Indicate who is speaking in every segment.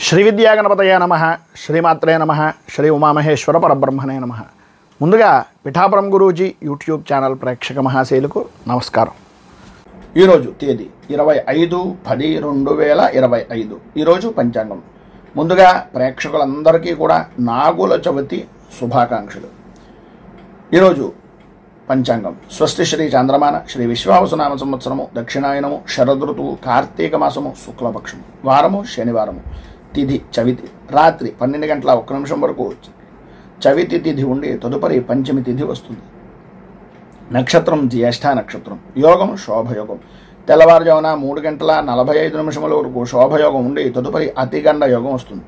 Speaker 1: శ్రీ విద్యాగణపతయ నమః, శ్రీమాత్రే నమః, శ్రీ ఉమామహేశ్వర పరబ్రహ్మణే నమః. ముందుగా పిఠాపురం గురూజీ యూట్యూబ్ ఛానల్ ప్రేక్షక మహాశైలకు నమస్కారం. ఈరోజు తేదీ 25/10/2025. ఈరోజు పంచాంగం. ముందుగా ప్రేక్షకులందరికీ కూడా నాగుల చవితి శుభాకాంక్షలు. ఈరోజు పంచాంగం స్వస్తి శ్రీ చాంద్రమాన శ్రీ విశ్వావసునామ సంవత్సరము దక్షిణాయనము శరదృతువు కార్తీక మాసము శుక్లపక్షము వారము శనివారము. తిథి చవితి రాత్రి 12:01 వరకు చవితి తిథి ఉండి తదుపరి పంచమి తిథి వస్తుంది. నక్షత్రం జ్యేష్ఠ నక్షత్రం. యోగం శోభయోగం. తెల్లవారుజామున 3:45 వరకు శోభయోగం ఉండి తదుపరి అతిగండ యోగం వస్తుంది.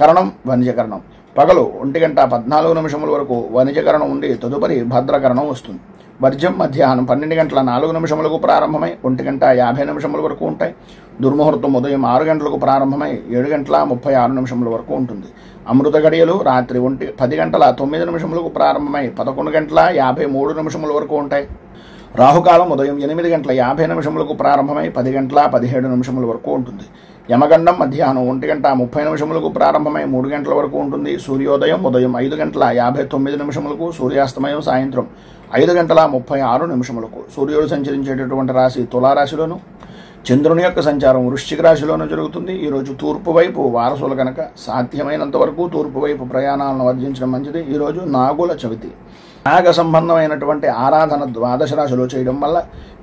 Speaker 1: కరణం వనిజకరణం. పగలు 1:14 వరకు వనిజకరణం ఉండి తదుపరి భద్రకరణం వస్తుంది. వర్జం మధ్యాహ్నం 12:04 ప్రారంభమై 1:50 వరకు ఉంటాయి. దుర్ముహూర్తం ఉదయం 6 గంటలకు ప్రారంభమై 7:36 వరకు ఉంటుంది. అమృత గడియలు రాత్రి 10:09 ప్రారంభమై 11:53 వరకు ఉంటాయి. రాహుకాలం ఉదయం 8:50 ప్రారంభమై 10:17 వరకు ఉంటుంది. యమగండం మధ్యాహ్నం 1:30 ప్రారంభమై 3 గంటల వరకు ఉంటుంది. సూర్యోదయం ఉదయం 5:59 సూర్యాస్తమయం సాయంత్రం 5:36 సూర్యుడు సంచరించేటటువంటి రాశి తులారాశిలోను, చంద్రుని యొక్క సంచారం వృశ్చిక రాశిలోనూ జరుగుతుంది. ఈరోజు తూర్పు వైపు వారసులు కనుక సాధ్యమైనంత వరకు తూర్పు వైపు ప్రయాణాలను వర్జించడం మంచిది. ఈరోజు నాగుల చవితి. నాగ సంబంధమైనటువంటి ఆరాధన ద్వాదశ రాశిలో చేయడం వల్ల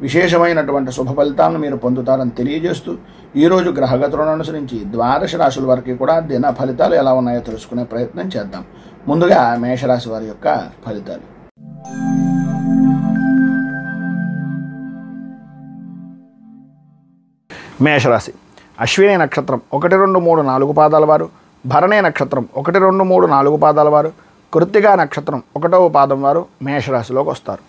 Speaker 1: విశేషమైనటువంటి శుభ ఫలితాలను మీరు పొందుతారని తెలియజేస్తూ ఈరోజు గ్రహగతులను అనుసరించి ద్వాదశ రాశుల వారికి కూడా దిన ఫలితాలు ఎలా ఉన్నాయో తెలుసుకునే ప్రయత్నం చేద్దాం. ముందుగా మేషరాశి వారి యొక్క ఫలితాలు. మేషరాశి. అశ్విని నక్షత్రం 1, 2, 3, 4 పాదాల వారు, భరణి నక్షత్రం 1, 2, 3, 4 పాదాల వారు, కృత్తికా నక్షత్రం 1వ పాదం వారు మేషరాశిలోకి వస్తారు.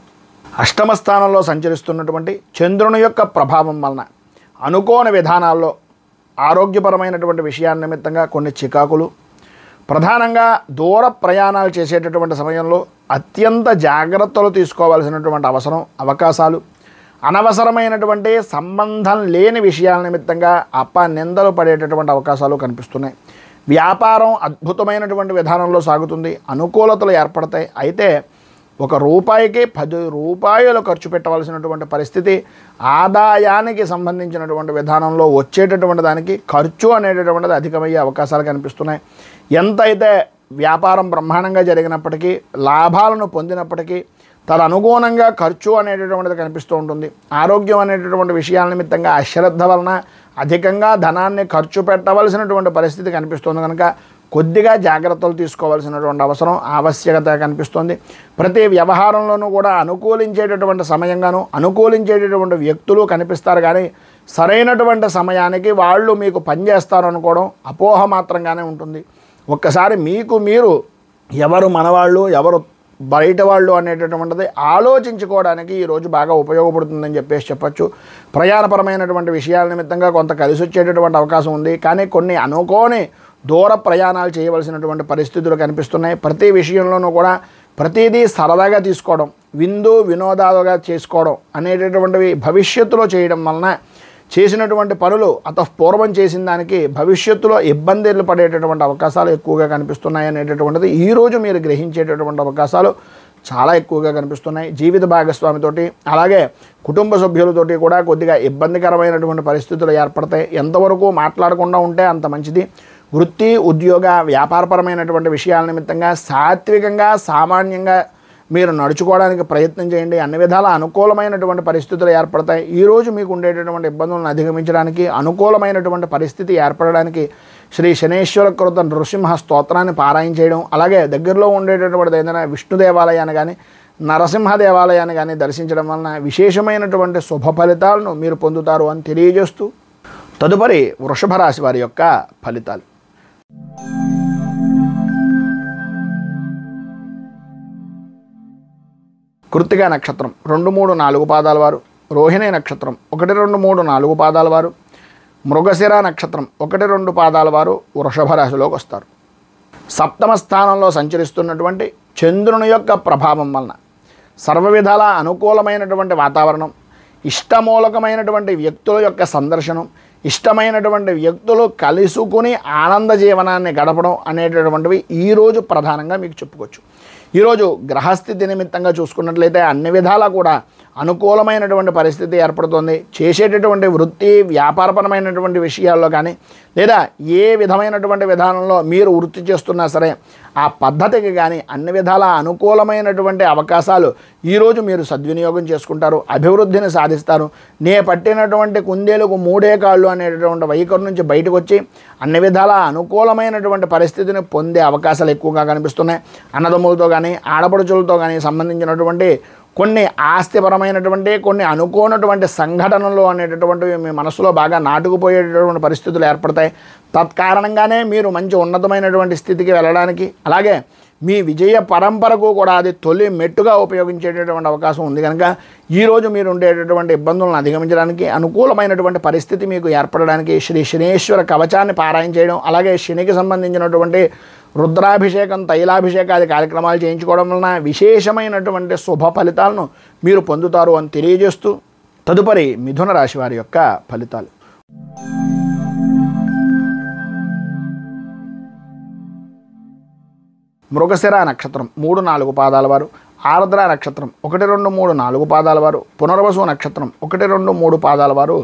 Speaker 1: అష్టమ స్థానంలో సంచరిస్తున్నటువంటి చంద్రుని యొక్క ప్రభావం వలన అనుకోని విధానాల్లో ఆరోగ్యపరమైనటువంటి విషయాన్ని నిమిత్తంగా కొన్ని చికాకులు, ప్రధానంగా దూర ప్రయాణాలు చేసేటటువంటి సమయంలో అత్యంత జాగ్రత్తలు తీసుకోవాల్సినటువంటి అవకాశాలు, అనవసరమైనటువంటి సంబంధం లేని విషయాల నిమిత్తంగా నిందలు పడేటటువంటి అవకాశాలు కనిపిస్తున్నాయి. వ్యాపారం అద్భుతమైనటువంటి విధానంలో సాగుతుంది. అనుకూలతలు ఏర్పడతాయి. అయితే ₹1కి 10 రూపాయలు ఖర్చు పెట్టవలసినటువంటి పరిస్థితి, ఆదాయానికి సంబంధించినటువంటి విధానంలో వచ్చేటటువంటి దానికి ఖర్చు అనేటటువంటిది అధికమయ్యే అవకాశాలు కనిపిస్తున్నాయి. ఎంతైతే వ్యాపారం బ్రహ్మాండంగా జరిగినప్పటికీ, లాభాలను పొందినప్పటికీ తదనుగుణంగా ఖర్చు అనేటటువంటిది కనిపిస్తూ ఉంటుంది. ఆరోగ్యం అనేటటువంటి విషయాల నిమిత్తంగా అశ్రద్ధ వలన అధికంగా ధనాన్ని ఖర్చు పెట్టవలసినటువంటి పరిస్థితి కనిపిస్తుంది. కనుక కొద్దిగా జాగ్రత్తలు తీసుకోవాల్సినటువంటి ఆవశ్యకత కనిపిస్తుంది. ప్రతి వ్యవహారంలోనూ కూడా అనుకూలించేటటువంటి సమయంగాను అనుకూలించేటటువంటి వ్యక్తులు కనిపిస్తారు. కానీ సరైనటువంటి సమయానికి వాళ్ళు మీకు పనిచేస్తారు అనుకోవడం అపోహ మాత్రంగానే ఉంటుంది. ఒక్కసారి మీకు మీరు ఎవరు మనవాళ్ళు ఎవరు బయట వాళ్ళు అనేటటువంటిది ఆలోచించుకోవడానికి ఈరోజు బాగా ఉపయోగపడుతుందని చెప్పచ్చు. ప్రయాణపరమైనటువంటి విషయాల నిమిత్తంగా కొంత కలిసి వచ్చేటటువంటి అవకాశం ఉంది. కానీ కొన్ని అనుకోని దూర ప్రయాణాలు చేయవలసినటువంటి పరిస్థితులు కనిపిస్తున్నాయి. ప్రతి విషయంలోనూ కూడా ప్రతిదీ సరదాగా తీసుకోవడం, విందు వినోదాలుగా చేసుకోవడం అనేటటువంటివి భవిష్యత్తులో చేయడం వలన చేసినటువంటి పనులు పూర్వం చేసిన దానికి భవిష్యత్తులో ఇబ్బందులు పడేటటువంటి అవకాశాలు ఎక్కువగా కనిపిస్తున్నాయి అనేటటువంటిది ఈరోజు మీరు గ్రహించేటటువంటి అవకాశాలు చాలా ఎక్కువగా కనిపిస్తున్నాయి. జీవిత భాగస్వామితోటి అలాగే కుటుంబ సభ్యులతోటి కూడా కొద్దిగా ఇబ్బందికరమైనటువంటి పరిస్థితులు ఏర్పడతాయి. ఎంతవరకు మాట్లాడకుండా ఉంటే అంత మంచిది. వృత్తి ఉద్యోగ వ్యాపారపరమైనటువంటి విషయాల నిమిత్తంగా సాత్వికంగా సామాన్యంగా మీరు నడుచుకోవడానికి ప్రయత్నం చేయండి. అన్ని విధాల అనుకూలమైనటువంటి పరిస్థితులు ఏర్పడతాయి. ఈరోజు మీకు ఉండేటటువంటి ఇబ్బందులను అధిగమించడానికి అనుకూలమైనటువంటి పరిస్థితి ఏర్పడడానికి శ్రీ శనేశ్వర కృత నృసింహ స్తోత్రాన్ని పారాయణ చేయడం, అలాగే దగ్గరలో ఉండేటటువంటి ఏదైనా విష్ణు దేవాలయాన్ని కానీ నరసింహ దేవాలయాన్ని కానీ దర్శించడం వలన విశేషమైనటువంటి శుభ ఫలితాలను మీరు పొందుతారు అని తెలియజేస్తూ తదుపరి వృషభ రాశి వారి యొక్క ఫలితాలు. కృత్తికా నక్షత్రం 2, 3, 4 పాదాల వారు, రోహిణి నక్షత్రం 1, 2, 3, 4 పాదాల వారు, మృగశిర నక్షత్రం 1, 2 పాదాల వారు వృషభ రాశిలోకి వస్తారు. సప్తమ స్థానంలో సంచరిస్తున్నటువంటి చంద్రుని యొక్క ప్రభావం వలన సర్వ విధాల అనుకూలమైనటువంటి వాతావరణం, ఇష్టమూలకమైనటువంటి వ్యక్తుల యొక్క సందర్శనం, ఇష్టమైనటువంటి వ్యక్తులు కలుసుకుని ఆనంద జీవనాన్ని గడపడం అనేటటువంటివి ఈరోజు ప్రధానంగా మీకు చెప్పుకోవచ్చు. ఈరోజు గ్రహస్థితి నిమిత్తంగా చూసుకున్నట్లయితే అన్ని విధాలా కూడా అనుకూలమైనటువంటి పరిస్థితి ఏర్పడుతుంది. చేసేటటువంటి వృత్తి వ్యాపారపరమైనటువంటి విషయాల్లో కానీ లేదా ఏ విధమైనటువంటి విధానంలో మీరు వృత్తి చేస్తున్నా సరే ఆ పద్ధతికి కానీ అన్ని విధాల అనుకూలమైనటువంటి అవకాశాలు ఈరోజు మీరు సద్వినియోగం చేసుకుంటారు, అభివృద్ధిని సాధిస్తారు. నే పట్టినటువంటి కుందేలకు మూడే కాళ్ళు అనేటటువంటి వైఖరి నుంచి బయటకు వచ్చి అన్ని విధాల అనుకూలమైనటువంటి పరిస్థితిని పొందే అవకాశాలు ఎక్కువగా కనిపిస్తున్నాయి. అన్నదమ్ములతో కానీ ఆడపడుచులతో కానీ సంబంధించినటువంటి కొన్ని ఆస్తిపరమైనటువంటి కొన్ని అనుకోనటువంటి సంఘటనలు అనేటటువంటివి మీ మనసులో బాగా నాటుకుపోయేటటువంటి పరిస్థితులు ఏర్పడతాయి. తత్కారణంగానే మీరు మంచి ఉన్నతమైనటువంటి స్థితికి వెళ్ళడానికి అలాగే మీ విజయ పరంపరకు కూడా అది తొలి మెట్టుగా ఉపయోగించేటటువంటి అవకాశం ఉంది. కనుక ఈరోజు మీరు ఉండేటటువంటి ఇబ్బందులను అధిగమించడానికి అనుకూలమైనటువంటి పరిస్థితి మీకు ఏర్పడడానికి శ్రీ శనేశ్వర కవచాన్ని పారాయణ చేయడం అలాగే శనికి సంబంధించినటువంటి రుద్రాభిషేకం తైలాభిషేకాది కార్యక్రమాలు చేయించుకోవడం వలన విశేషమైనటువంటి శుభ ఫలితాలను మీరు పొందుతారు అని తెలియజేస్తూ తదుపరి మిథున రాశి వారి యొక్క ఫలితాలు. మృగశిర నక్షత్రం 3-4 పాదాల వారు, ఆర్ద్ర నక్షత్రం 1, 2, 3, 4 పాదాల వారు, పునర్వసు నక్షత్రం 1, 2, 3 పాదాల వారు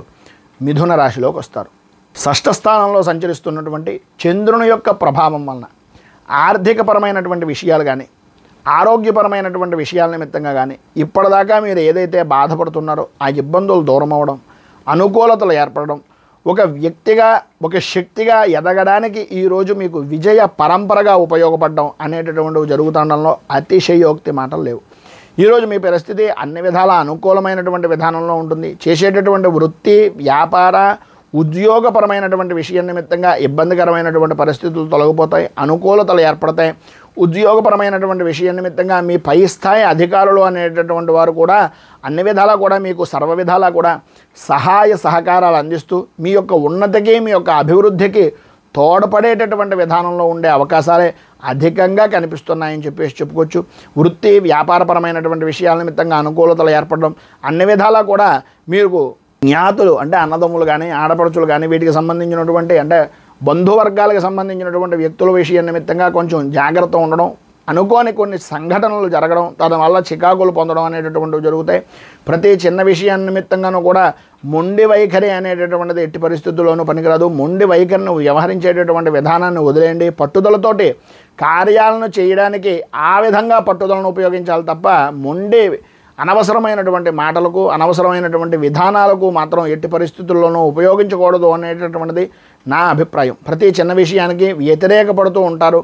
Speaker 1: మిథున రాశిలోకి వస్తారు. షష్ఠ స్థానంలో సంచరిస్తున్నటువంటి చంద్రుని యొక్క ప్రభావం వలన ఆర్థికపరమైనటువంటి విషయాలు కానీ ఆరోగ్యపరమైనటువంటి విషయాల నిమిత్తంగా కానీ ఇప్పటిదాకా మీరు ఏదైతే బాధపడుతున్నారో ఆ ఇబ్బందులు దూరం అవ్వడం, అనుకూలతలు ఏర్పడడం, ఒక వ్యక్తిగా ఒక శక్తిగా ఎదగడానికి ఈరోజు మీకు విజయ పరంపరగా ఉపయోగపడడం అనేటటువంటివి జరుగుతుండడంలో అతిశయోక్తి మాటలు లేవు. ఈరోజు మీ పరిస్థితి అన్ని విధాల అనుకూలమైనటువంటి విధానంలో ఉంటుంది. చేసేటటువంటి వృత్తి వ్యాపార ఉద్యోగపరమైనటువంటి విషయం నిమిత్తంగా ఇబ్బందికరమైనటువంటి పరిస్థితులు తొలగిపోతాయి, అనుకూలతలు ఏర్పడతాయి. ఉద్యోగపరమైనటువంటి విషయం నిమిత్తంగా మీ పై స్థాయి అధికారులు అనేటటువంటి వారు కూడా అన్ని విధాలా కూడా మీకు సర్వ విధాలా కూడా సహాయ సహకారాలు అందిస్తూ మీ యొక్క ఉన్నతికి మీ యొక్క అభివృద్ధికి తోడ్పడేటటువంటి విధానంలో ఉండే అవకాశాలే అధికంగా కనిపిస్తున్నాయని చెప్పుకోవచ్చు. వృత్తి వ్యాపారపరమైనటువంటి విషయాల నిమిత్తంగా అనుకూలతలు ఏర్పడడం, అన్ని విధాలా కూడా మీకు జ్ఞాతులు అంటే అన్నదమ్ములు కానీ ఆడపడుచులు కానీ వీటికి సంబంధించినటువంటి అంటే బంధువర్గాలకు సంబంధించినటువంటి వ్యక్తుల విషయం నిమిత్తంగా కొంచెం జాగ్రత్త ఉండడం, అనుకోని కొన్ని సంఘటనలు జరగడం, దానివల్ల చికాకులు పొందడం అనేటటువంటివి జరుగుతాయి. ప్రతి చిన్న విషయం నిమిత్తంగానూ కూడా మొండి వైఖరి అనేటటువంటిది ఎట్టి పరిస్థితుల్లోనూ పనికిరాదు. మొండి వైఖరిని వ్యవహరించేటటువంటి విధానాన్ని వదిలేయండి. పట్టుదలతోటి కార్యాలను చేయడానికి ఆ విధంగా పట్టుదలను ఉపయోగించాలి తప్ప మొండి అనవసరమైనటువంటి మాటలకు అనవసరమైనటువంటి విధానాలకు మాత్రం ఎట్టి పరిస్థితుల్లోనూ ఉపయోగించకూడదు అనేటటువంటిది నా అభిప్రాయం. ప్రతి చిన్న విషయానికి వ్యతిరేకపడుతూ ఉంటారు.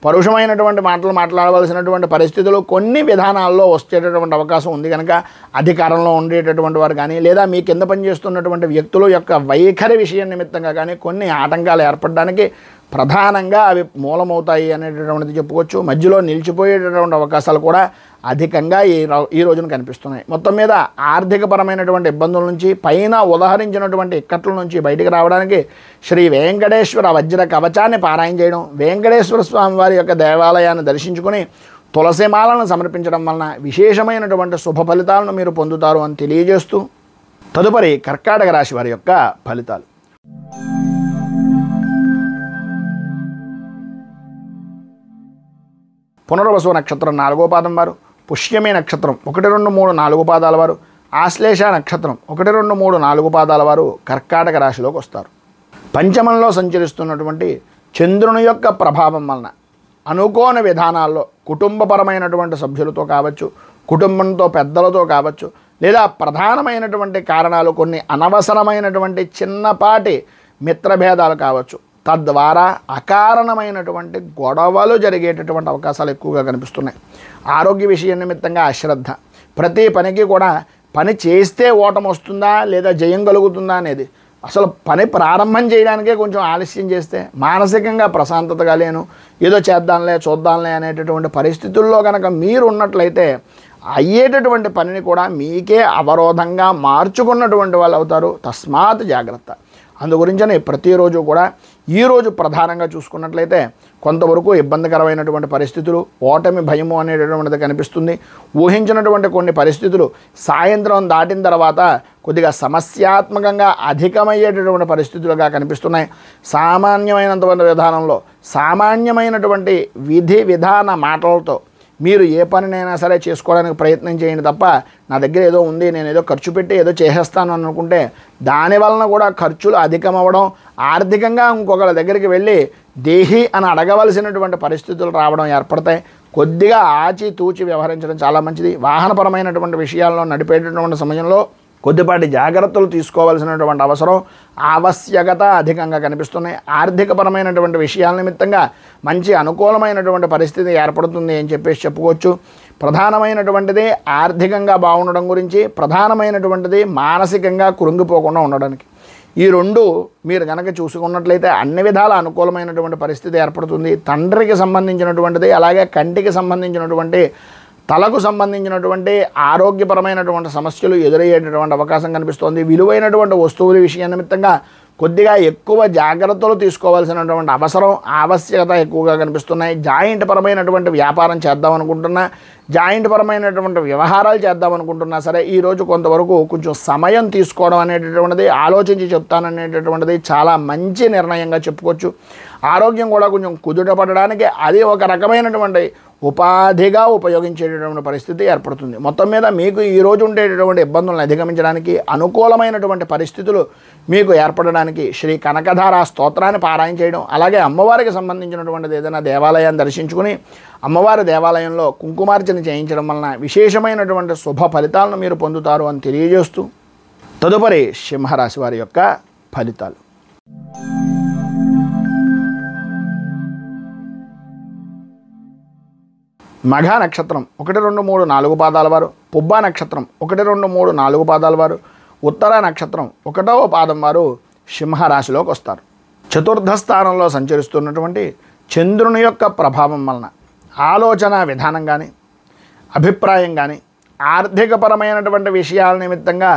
Speaker 1: పరుషమైనటువంటి మాటలు మాట్లాడవలసినటువంటి పరిస్థితులు కొన్ని విధానాల్లో వచ్చేటటువంటి అవకాశం ఉంది. కనుక అధికారంలో ఉండేటటువంటి వారు కానీ లేదా మీ కింద పనిచేస్తున్నటువంటి వ్యక్తుల యొక్క వైఖరి విషయం నిమిత్తంగా కానీ కొన్ని ఆటంకాలు ఏర్పడడానికి ప్రధానంగా అవి మూలమవుతాయి అనేటటువంటిది చెప్పుకోవచ్చు. మధ్యలో నిలిచిపోయేటటువంటి అవకాశాలు కూడా అధికంగా ఈ రోజున కనిపిస్తున్నాయి. మొత్తం మీద ఆర్థికపరమైనటువంటి ఇబ్బందుల నుంచి పైన ఉదాహరించినటువంటి ఇక్కట్ల నుంచి బయటికి రావడానికి శ్రీ వెంకటేశ్వర వజ్ర కవచాన్ని పారాయణ చేయడం, వెంకటేశ్వర స్వామి వారి యొక్క దేవాలయాన్ని దర్శించుకుని తులసిమాలను సమర్పించడం వలన విశేషమైనటువంటి శుభ ఫలితాలను మీరు పొందుతారు అని తెలియజేస్తూ తదుపరి కర్కాటక రాశి వారి యొక్క ఫలితాలు. పునర్వసు నక్షత్రం 4వ పాదం వారు, పుష్యమి నక్షత్రం 1, 2, 3, 4 పాదాల వారు, ఆశ్లేష నక్షత్రం 1, 2, 3, 4 పాదాల వారు కర్కాటక రాశిలోకి వస్తారు. పంచమంలో సంచరిస్తున్నటువంటి చంద్రుని యొక్క ప్రభావం వలన అనుకోని విధానాల్లో కుటుంబపరమైనటువంటి సభ్యులతో కావచ్చు, కుటుంబంతో పెద్దలతో కావచ్చు, లేదా ప్రధానమైనటువంటి కారణాలు కొన్ని అనవసరమైనటువంటి చిన్నపాటి మిత్రభేదాలు కావచ్చు, తద్వారా అకారణమైనటువంటి గొడవలు జరిగేటటువంటి అవకాశాలు ఎక్కువగా కనిపిస్తున్నాయి. ఆరోగ్య విషయం నిమిత్తంగా అశ్రద్ధ, ప్రతి పనికి కూడా పని చేస్తే ఓటమి వస్తుందా లేదా జయం కలుగుతుందా అనేది అసలు పని ప్రారంభం చేయడానికే కొంచెం ఆలస్యం చేస్తే మానసికంగా ప్రశాంతతగా లేను, ఏదో చేద్దాంలే చూద్దాంలే అనేటటువంటి పరిస్థితుల్లో కనుక మీరు ఉన్నట్లయితే అయ్యేటటువంటి పనిని కూడా మీకే అవరోధంగా మార్చుకున్నటువంటి వాళ్ళు అవుతారు. తస్మాత్ జాగ్రత్త. అందుగురించని ప్రతిరోజు కూడా ఈరోజు ప్రధానంగా చూసుకున్నట్లయితే కొంతవరకు ఇబ్బందికరమైనటువంటి పరిస్థితులు, ఓటమి భయము అనేటటువంటిది కనిపిస్తుంది. ఊహించినటువంటి కొన్ని పరిస్థితులు సాయంత్రం దాటిన తర్వాత కొద్దిగా సమస్యాత్మకంగా అధికమయ్యేటటువంటి పరిస్థితులుగా కనిపిస్తున్నాయి. సామాన్యమైనటువంటి విధానంలో సామాన్యమైనటువంటి విధి విధాన మాటలతో మీరు ఏ పనినైనా సరే చేసుకోవడానికి ప్రయత్నం చేయండి తప్ప నా దగ్గర ఏదో ఉంది, నేను ఏదో ఖర్చు పెట్టి ఏదో చేసేస్తాను అనుకుంటే దానివలన కూడా ఖర్చులు అధికమవ్వడం, ఆర్థికంగా ఇంకొకరి దగ్గరికి వెళ్ళి దేహి అని అడగవలసినటువంటి పరిస్థితులు రావడం ఏర్పడతాయి. కొద్దిగా ఆచితూచి వ్యవహరించడం చాలా మంచిది. వాహనపరమైనటువంటి విషయాల్లో నడిపేటటువంటి సమయంలో కొద్దిపాటి జాగ్రత్తలు తీసుకోవాల్సినటువంటి అవసరం, ఆవశ్యకత అధికంగా కనిపిస్తున్నాయి. ఆర్థికపరమైనటువంటి విషయాల నిమిత్తంగా మంచి అనుకూలమైనటువంటి పరిస్థితి ఏర్పడుతుంది అని చెప్పేసి చెప్పుకోవచ్చు. ప్రధానమైనటువంటిది ఆర్థికంగా బాగుండడం గురించి, ప్రధానమైనటువంటిది మానసికంగా కృంగిపోకుండా ఉండడానికి. ఈ రెండు మీరు కనుక చూసుకున్నట్లయితే అన్ని విధాల అనుకూలమైనటువంటి పరిస్థితి ఏర్పడుతుంది. తండ్రికి సంబంధించినటువంటిది, అలాగే కంటికి సంబంధించినటువంటి, తలకు సంబంధించినటువంటి ఆరోగ్యపరమైనటువంటి సమస్యలు ఎదురయ్యేటటువంటి అవకాశం కనిపిస్తోంది. విలువైనటువంటి వస్తువుల విషయం నిమిత్తంగా కొద్దిగా ఎక్కువ జాగ్రత్తలు తీసుకోవాల్సినటువంటి అవసరం, ఆవశ్యకత ఎక్కువగా కనిపిస్తున్నాయి. జాయింట్ పరమైనటువంటి వ్యాపారం చేద్దాం అనుకుంటున్నా, జాయింట్ పరమైనటువంటి వ్యవహారాలు చేద్దాం అనుకుంటున్నా సరే ఈరోజు కొంతవరకు కొంచెం సమయం తీసుకోవడం అనేటటువంటిది, ఆలోచించి చెప్తాననేటటువంటిది చాలా మంచి నిర్ణయంగా చెప్పుకోవచ్చు. ఆరోగ్యం కూడా కొంచెం కుదుటపడడానికి అది ఒక రకమైనటువంటి ఉపాధిగా ఉపయోగించేటటువంటి పరిస్థితి ఏర్పడుతుంది. మొత్తం మీద మీకు ఈరోజు ఉండేటటువంటి ఇబ్బందులను అధిగమించడానికి, అనుకూలమైనటువంటి పరిస్థితులు మీకు ఏర్పడడానికి శ్రీ కనకధార స్తోత్రాన్ని పారాయణ చేయడం, అలాగే అమ్మవారికి సంబంధించినటువంటిది ఏదైనా దేవాలయాన్ని దర్శించుకుని అమ్మవారి దేవాలయంలో కుంకుమార్చన చేయించడం వలన విశేషమైనటువంటి శుభ ఫలితాలను మీరు పొందుతారు అని తెలియజేస్తూ తదుపరి సింహరాశి వారి యొక్క ఫలితాలు. మఘా నక్షత్రం 1, 2, 3, 4 పాదాల వారు, పుబ్బా నక్షత్రం 1, 2, 3, 4 పాదాల వారు, ఉత్తర నక్షత్రం 1వ పాదం వారు సింహరాశిలోకి వస్తారు. చతుర్థ స్థానంలో సంచరిస్తున్నటువంటి చంద్రుని యొక్క ప్రభావం వలన ఆలోచన విధానం కానీ, అభిప్రాయం కానీ, ఆర్థికపరమైనటువంటి విషయాల నిమిత్తంగా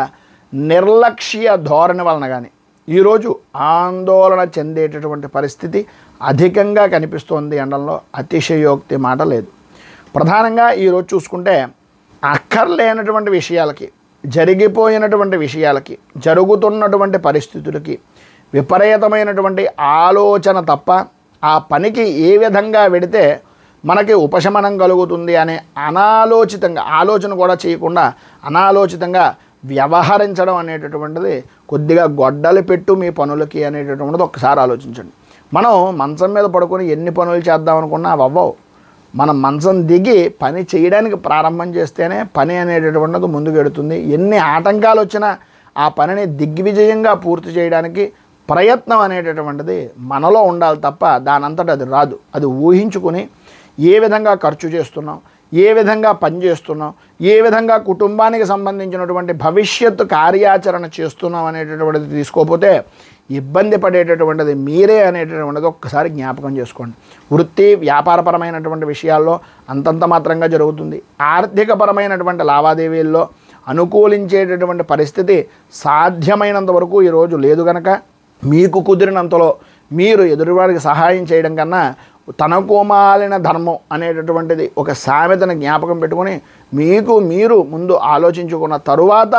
Speaker 1: నిర్లక్ష్య ధోరణి వలన కానీ ఈరోజు ఆందోళన చెందేటటువంటి పరిస్థితి అధికంగా కనిపిస్తోంది అనడంలో అతిశయోక్తి మాట లేదు. ప్రధానంగా ఈరోజు చూసుకుంటే అక్కర్లేనటువంటి విషయాలకి, జరిగిపోయినటువంటి విషయాలకి, జరుగుతున్నటువంటి పరిస్థితులకి విపరీతమైనటువంటి ఆలోచన తప్ప ఆ పనికి ఏ విధంగా వెడితే మనకి ఉపశమనం కలుగుతుంది అనే అనాలోచితంగా, ఆలోచన కూడా చేయకుండా అనాలోచితంగా వ్యవహరించడం అనేటటువంటిది కొద్దిగా గొడ్డలి పెట్టు మీ పనులకి అనేటటువంటిది ఒక్కసారి ఆలోచించండి. మనం మంచం మీద పడుకొని ఎన్ని పనులు చేద్దాం అనుకున్నా అవి అవ్వవు. మనం మంచం దిగి పని చేయడానికి ప్రారంభం చేస్తేనే పని అనేటటువంటిది ముందుకు వెడుతుంది. ఎన్ని ఆటంకాలు వచ్చినా ఆ పనిని దిగ్విజయంగా పూర్తి చేయడానికి ప్రయత్నం అనేటటువంటిది మనలో ఉండాలి తప్ప దానంతట అది రాదు. అది ఊహించుకుని ఏ విధంగా ఖర్చు చేస్తున్నాం, ఏ విధంగా పని చేస్తున్నాం, ఏ విధంగా కుటుంబానికి సంబంధించినటువంటి భవిష్యత్తు కార్యాచరణ చేస్తున్నాం అనేటటువంటిది తీసుకోకపోతే ఇబ్బంది పడేటటువంటిది మీరే అనేటటువంటిది ఒక్కసారి జ్ఞాపకం చేసుకోండి. వృత్తి వ్యాపారపరమైనటువంటి విషయాల్లో అంతంత మాత్రంగా జరుగుతుంది. ఆర్థికపరమైనటువంటి లావాదేవీల్లో అనుకూలించేటటువంటి పరిస్థితి సాధ్యమైనంత వరకు ఈరోజు లేదు కనుక మీకు కుదిరినంతలో మీరు ఎదురువారికి సహాయం చేయడం కన్నా తనకు మాలిన ధర్మం అనేటటువంటిది ఒక సామెతను జ్ఞాపకం పెట్టుకొని మీకు మీరు ముందు ఆలోచించుకున్న తరువాత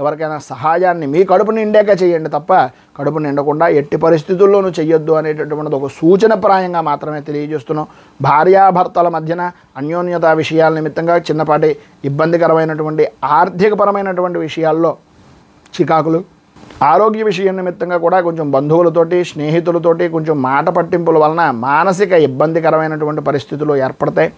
Speaker 1: ఎవరికైనా సహాయాన్ని మీ కడుపు నిండాక చేయండి తప్ప కడుపు నిండకుండా ఎట్టి పరిస్థితుల్లోనూ చెయ్యొద్దు అనేటటువంటిది ఒక సూచనప్రాయంగా మాత్రమే తెలియజేస్తున్నాం. భార్యాభర్తల మధ్యన అన్యోన్యత విషయాల నిమిత్తంగా చిన్నపాటి ఇబ్బందికరమైనటువంటి ఆర్థికపరమైనటువంటి విషయాల్లో చికాకులు, ఆరోగ్య విషయం నిమిత్తంగా కూడా కొంచెం బంధువులతోటి, స్నేహితులతోటి కొంచెం మాట పట్టింపుల వలన మానసిక ఇబ్బందికరమైనటువంటి పరిస్థితులు ఏర్పడతాయి.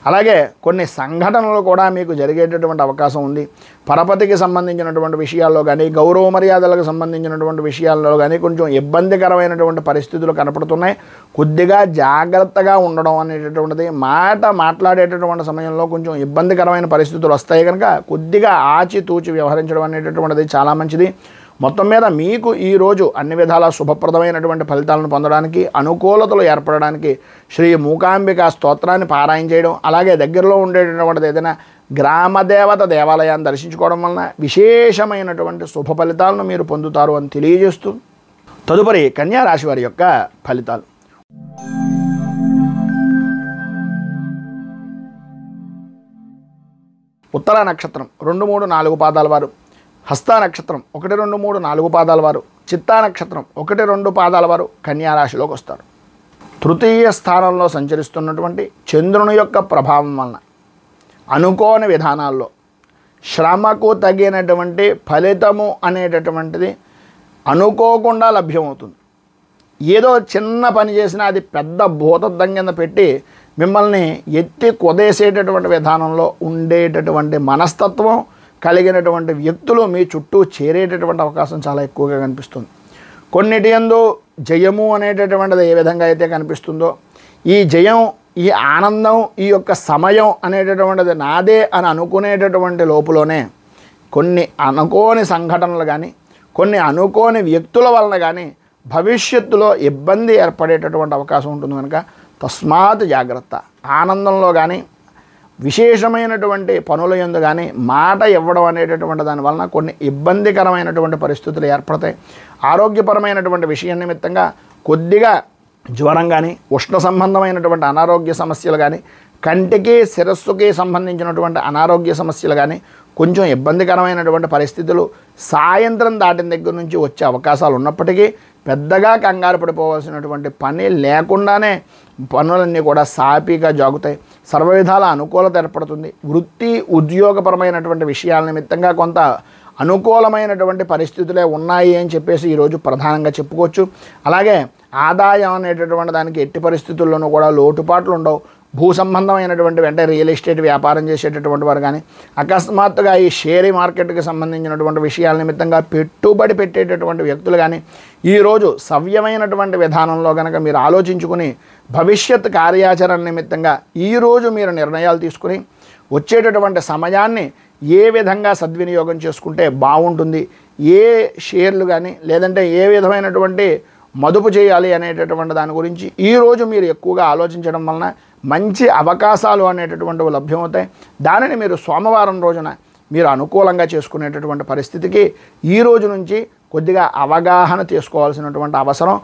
Speaker 1: అలాగే కొన్ని సంఘటనలు కూడా మీకు జరిగేటటువంటి అవకాశం ఉంది. పరపతికి సంబంధించినటువంటి విషయాల్లో కానీ, గౌరవ మర్యాదలకు సంబంధించినటువంటి విషయాల్లో కానీ కొంచెం ఇబ్బందికరమైనటువంటి పరిస్థితులు కనపడుతున్నాయి. కొద్దిగా జాగ్రత్తగా ఉండడం అనేటటువంటిది, మాట్లాడేటటువంటి సమయంలో కొంచెం ఇబ్బందికరమైన పరిస్థితులు వస్తాయి కనుక కొద్దిగా ఆచితూచి వ్యవహరించడం అనేటటువంటిది చాలా మంచిది. మొత్తం మీద మీకు ఈరోజు అన్ని విధాల శుభప్రదమైనటువంటి ఫలితాలను పొందడానికి, అనుకూలతలు ఏర్పడడానికి శ్రీ మూకాంబిక స్తోత్రాన్ని పారాయణ చేయడం, అలాగే దగ్గరలో ఉండేటటువంటిది ఏదైనా గ్రామదేవత దేవాలయాన్ని దర్శించుకోవడం వలన విశేషమైనటువంటి శుభ ఫలితాలను మీరు పొందుతారు అని తెలియజేస్తూ తదుపరి కన్యా రాశి వారి యొక్క ఫలితాలు. ఉత్తర నక్షత్రం 2, 3, 4 పాదాల వారు, హస్త నక్షత్రం 1, 2, 3, 4 పాదాల వారు, చిత్తా నక్షత్రం 1, 2 పాదాల వారు కన్యా రాశిలోకి వస్తారు. తృతీయ స్థానంలో సంచరిస్తున్నటువంటి చంద్రుని యొక్క ప్రభావం వలన అనుకోని విధానాల్లో శ్రమకు తగినటువంటి ఫలితము అనేటటువంటిది అనుకోకుండా లభ్యమవుతుంది. ఏదో చిన్న పని చేసినా అది పెద్ద భూతద్దం కింద పెట్టి మిమ్మల్ని ఎత్తి కొదేసేటటువంటి విధానంలో ఉండేటటువంటి మనస్తత్వం కలిగినటువంటి వ్యక్తులు మీ చుట్టూ చేరేటటువంటి అవకాశం చాలా ఎక్కువగా కనిపిస్తుంది. కొన్నిటి యందు జయము అనేటటువంటిది ఏ విధంగా అయితే కనిపిస్తుందో, ఈ జయం, ఈ ఆనందం, ఈ యొక్క సమయం అనేటటువంటిది నాదే అని అనుకునేటటువంటి లోపులోనే కొన్ని అనుకోని సంఘటనలు కానీ, కొన్ని అనుకోని వ్యక్తుల వలన కానీ భవిష్యత్తులో ఇబ్బంది ఏర్పడేటటువంటి అవకాశం ఉంటుంది. కనుక తస్మాత్ జాగ్రత్త. ఆనందంలో కానీ, విశేషమైనటువంటి పనుల యందు కానీ మాట ఇవ్వడం అనేటటువంటి దాని వలన కొన్ని ఇబ్బందికరమైనటువంటి పరిస్థితులు ఏర్పడతాయి. ఆరోగ్యపరమైనటువంటి విషయం నిమిత్తంగా కొద్దిగా జ్వరం కానీ, ఉష్ణ సంబంధమైనటువంటి అనారోగ్య సమస్యలు కానీ, కంటికి శిరస్సుకి సంబంధించినటువంటి అనారోగ్య సమస్యలు కానీ, కొంచెం ఇబ్బందికరమైనటువంటి పరిస్థితులు సాయంత్రం దాటిన దగ్గర నుంచి వచ్చే అవకాశాలు ఉన్నప్పటికీ పెద్దగా కంగారు పడిపోవాల్సినటువంటి పని లేకుండానే పనులన్నీ కూడా సాఫీగా జాగుతాయి. సర్వవిధాల అనుకూలత ఏర్పడుతుంది. వృత్తి ఉద్యోగపరమైనటువంటి విషయాల నిమిత్తంగా కొంత అనుకూలమైనటువంటి పరిస్థితులే ఉన్నాయి అని చెప్పేసి ఈరోజు ప్రధానంగా చెప్పుకోవచ్చు. అలాగే ఆదాయం అనేటటువంటి దానికి ఎట్టి పరిస్థితుల్లోనూ కూడా లోటుపాట్లు ఉండవు. భూ సంబంధమైనటువంటి వెంటనే రియల్ ఎస్టేట్ వ్యాపారం చేసేటటువంటి వారు కానీ, అకస్మాత్తుగా ఈ షేర్ మార్కెట్కి సంబంధించినటువంటి విషయాల నిమిత్తంగా పెట్టుబడి పెట్టేటటువంటి వ్యక్తులు కానీ ఈరోజు సవ్యమైనటువంటి విధానంలో కనుక మీరు ఆలోచించుకుని భవిష్యత్ కార్యాచరణ నిమిత్తంగా ఈరోజు మీరు నిర్ణయాలు తీసుకుని వచ్చేటటువంటి సమయాన్ని ఏ విధంగా సద్వినియోగం చేసుకుంటే బాగుంటుంది, ఏ షేర్లు కానీ లేదంటే ఏ విధమైనటువంటి మదుపు చేయాలి అనేటటువంటి దాని గురించి ఈరోజు మీరు ఎక్కువగా ఆలోచించడం వలన మంచి అవకాశాలు అనేటటువంటివి లభ్యమవుతాయి. దానిని మీరు సోమవారం రోజున మీరు అనుకూలంగా చేసుకునేటటువంటి పరిస్థితికి ఈ రోజు నుంచి కొద్దిగా అవగాహన చేసుకోవాల్సినటువంటి అవసరం,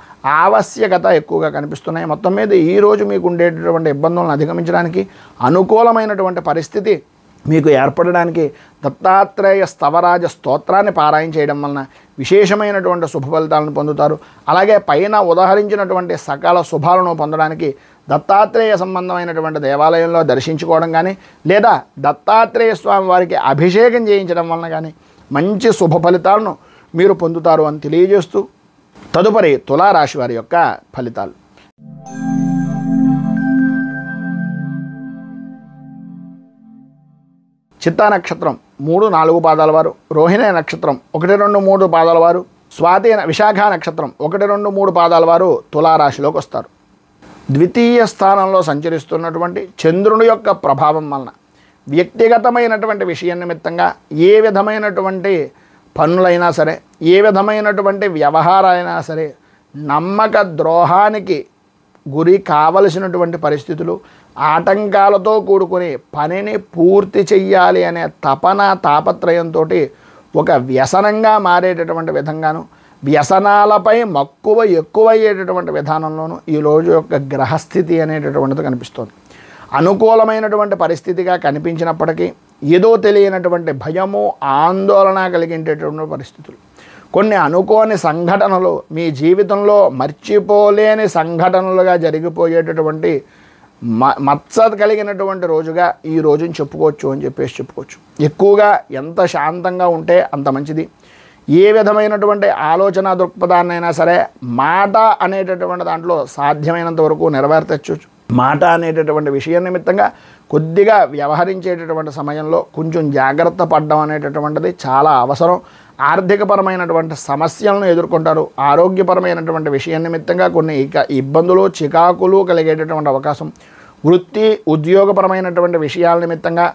Speaker 1: ఆవశ్యకత ఎక్కువగా కనిపిస్తున్నాయి. మొత్తం మీద ఈరోజు మీకు ఉండేటటువంటి ఇబ్బందులను అధిగమించడానికి అనుకూలమైనటువంటి పరిస్థితి మీకు ఏర్పడడానికి దత్తాత్రేయ స్తవరాజ స్తోత్రాన్ని పారాయణ చేయడం వలన విశేషమైనటువంటి శుభ ఫలితాలను పొందుతారు. అలాగే పైన ఉదాహరించినటువంటి సకల శుభాలను పొందడానికి దత్తాత్రేయ సంబంధమైనటువంటి దేవాలయంలో దర్శించుకోవడం కానీ లేదా దత్తాత్రేయ స్వామి వారికి అభిషేకం చేయించడం వలన కానీ మంచి శుభ ఫలితాలను మీరు పొందుతారు అని తెలియజేస్తూ తదుపరి తులారాశి వారి యొక్క ఫలితాలు. చిత్తా నక్షత్రం 3, 4 పాదాల వారు, రోహిణి నక్షత్రం 1, 2, 3 పాదాల వారు, స్వాతి విశాఖ నక్షత్రం 1, 2, 3 పాదాల వారు తులారాశిలోకి వస్తారు. ద్వితీయ స్థానంలో సంచరిస్తున్నటువంటి చంద్రుని యొక్క ప్రభావం వలన వ్యక్తిగతమైనటువంటి విషయం నిమిత్తంగా ఏ విధమైనటువంటి పనులైనా సరే, ఏ విధమైనటువంటి వ్యవహారాలైనా సరే నమ్మక ద్రోహానికి గురి కావలసినటువంటి పరిస్థితులు, ఆటంకాలతో కూడుకుని పనిని పూర్తి చెయ్యాలి అనే తపన తాపత్రయంతో ఒక వ్యసనంగా మారేటటువంటి విధంగాను, వ్యసనాలపై మక్కువ ఎక్కువయ్యేటటువంటి విధానంలోనూ ఈరోజు యొక్క గ్రహస్థితి అనేటటువంటిది కనిపిస్తుంది. అనుకూలమైనటువంటి పరిస్థితిగా కనిపించినప్పటికీ ఏదో తెలియనటువంటి భయము, ఆందోళన కలిగేటటువంటి పరిస్థితులు, కొన్ని అనుకోని సంఘటనలు మీ జీవితంలో మర్చిపోలేని సంఘటనలుగా జరిగిపోయేటటువంటి మత్స కలిగినటువంటి రోజుగా ఈ రోజుని చెప్పుకోవచ్చు అని చెప్పుకోవచ్చు. ఎక్కువగా ఎంత శాంతంగా ఉంటే అంత మంచిది. ఏ విధమైనటువంటి ఆలోచన దృక్పథాన్నైనా సరే మాట అనేటటువంటి దాంట్లో సాధ్యమైనంత వరకు నెరవేర్చచ్చు. మాట అనేటటువంటి విషయం నిమిత్తంగా కొద్దిగా వ్యవహరించేటటువంటి సమయంలో కొంచెం జాగ్రత్త పడడం అనేటటువంటిది చాలా అవసరం. ఆర్థికపరమైనటువంటి సమస్యలను ఎదుర్కొంటారు. ఆరోగ్యపరమైనటువంటి విషయం నిమిత్తంగా కొన్ని ఇబ్బందులు, చికాకులు కలిగేటటువంటి అవకాశం. వృత్తి ఉద్యోగపరమైనటువంటి విషయాల నిమిత్తంగా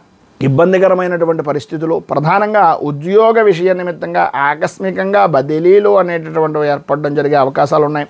Speaker 1: ఇబ్బందికరమైనటువంటి పరిస్థితులు, ప్రధానంగా ఉద్యోగ విషయ నిమిత్తంగా ఆకస్మికంగా బదిలీలు అనేటటువంటివి ఏర్పడడం జరిగే అవకాశాలు ఉన్నాయి.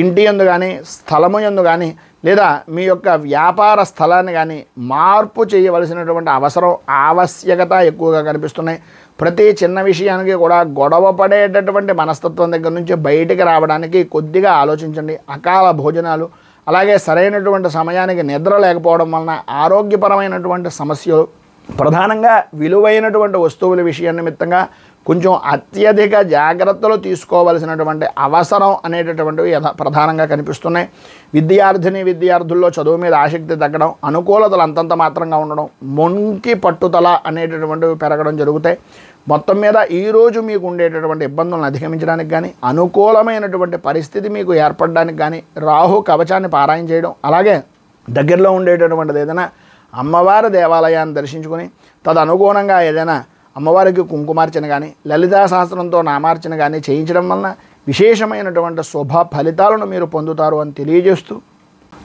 Speaker 1: ఇంటి యందు కానీ, స్థలము యందు కానీ లేదా మీ యొక్క వ్యాపార స్థలాన్ని కానీ మార్పు చేయవలసినటువంటి అవసరం, ఆవశ్యకత ఎక్కువగా కనిపిస్తున్నాయి. ప్రతి చిన్న విషయానికి కూడా గొడవ పడేటటువంటి మనస్తత్వం దగ్గర నుంచి బయటికి రావడానికి కొద్దిగా ఆలోచించండి. అకాల భోజనాలు, అలాగే సరైనటువంటి సమయానికి నిద్ర లేకపోవడం వలన ఆరోగ్యపరమైనటువంటి సమస్యలు, ప్రధానంగా విలువైనటువంటి వస్తువుల విషయం నిమిత్తంగా కొంచెం అత్యధిక జాగ్రత్తలు తీసుకోవలసినటువంటి అవసరం అనేటటువంటివి ప్రధానంగా కనిపిస్తున్నాయి. విద్యార్థుల్లో చదువు మీద ఆసక్తి తగ్గడం, అనుకూలతలు అంతంత మాత్రంగా ఉండడం, మొంకి పట్టుదల అనేటటువంటివి పెరగడం జరుగుతాయి. మొత్తం మీద ఈరోజు మీకు ఉండేటటువంటి ఇబ్బందులను అధిగమించడానికి కానీ, అనుకూలమైనటువంటి పరిస్థితి మీకు ఏర్పడడానికి కానీ రాహు కవచాన్ని పారాయణ చేయడం, అలాగే దగ్గరలో ఉండేటటువంటిది ఏదైనా అమ్మవారి దేవాలయాన్ని దర్శించుకొని తదనుగుణంగా ఏదైనా అమ్మవారికి కుంకుమార్చన కానీ, లలితా సహస్రంతో నామార్చన కానీ చేయించడం వలన విశేషమైనటువంటి శుభ ఫలితాలను మీరు పొందుతారు అని తెలియజేస్తూ